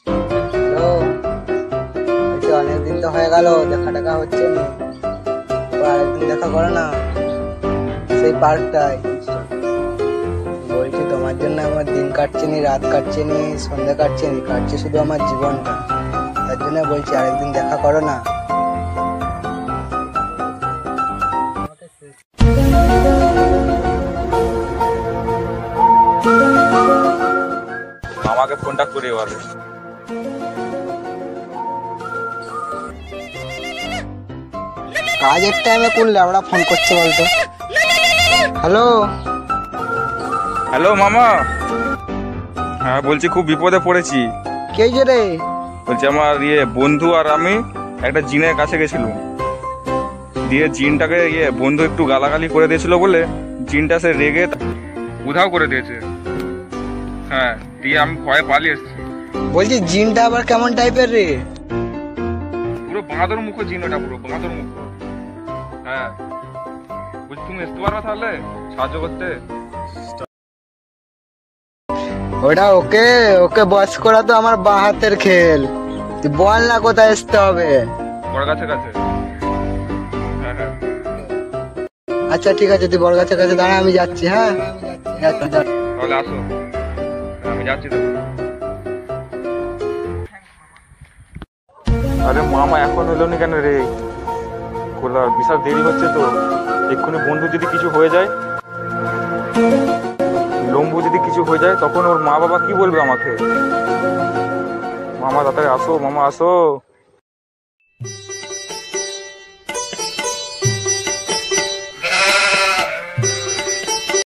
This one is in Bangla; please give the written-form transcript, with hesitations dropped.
হ্যালো, বলছি অনেকদিন তো হয়ে গেল, দেখা টাকা হচ্ছে না। তো আরেকদিন দেখা করো না, সেই পার্কটায়। বলছি তোমার জন্য আমার দিন কাটছে নি, রাত কাটছে নি, সন্ধ্যা কাটছে নি, কাটছে শুধু আমার জীবনটা। তার জন্য বলছি আরেকদিন দেখা করো না। মামাকে ফোনটা করে বলে। কাজের টাইমে কোন ল্যাবড়া ফোন করছে বলতো? হ্যালো। হ্যালো মামা। হ্যাঁ বলছি খুব বিপদে পড়েছি। কে যে রে? বলছি আমার বন্ধু আর আমি একটা জিনের কাছে গেছিলাম, দিয়ে জিনটাকে বন্ধু একটু গালাগালি করে দিয়েছিল বলে জিনটা সে রেগে উধাও করে দিয়েছে। হ্যাঁ, দিয়ে আমি ভয়ে পালিয়ে এসেছি। বলছি জিনটা আবার কেমন টাইপের রে? পুরো বাঁদর মুখো জিন, ওটা পুরো বাঁদর মুখ। হ্যাঁ, বলছি তুমি আসতে পারবে তাহলে সাহায্য করতে? ওটা ওকে ওকে বস করা তো আমার বাঁ হাতের খেল। তুই বল না কোথায় আসতে হবে। বড় গাছের কাছে। হ্যাঁ হ্যাঁ, আচ্ছা ঠিক আছে, তুই বড় গাছের কাছে দাঁড়া, আমি যাচ্ছি। হ্যাঁ যাচ্ছি, দাঁড়া। তাহলে আসো, আমি যাচ্ছি তো। আরে মামা এখন হলো নি কেন রে? কোলা বিশাল দেরি হচ্ছে তো। এক্ষুনি বন্ধু যদি কিছু হয়ে যায়, লম্বু যদি কিছু হয়ে যায়, তখন ওর মা বাবা কি বলবে আমাকে? মামা তাড়াতাড়ি আসো, মামা আসো।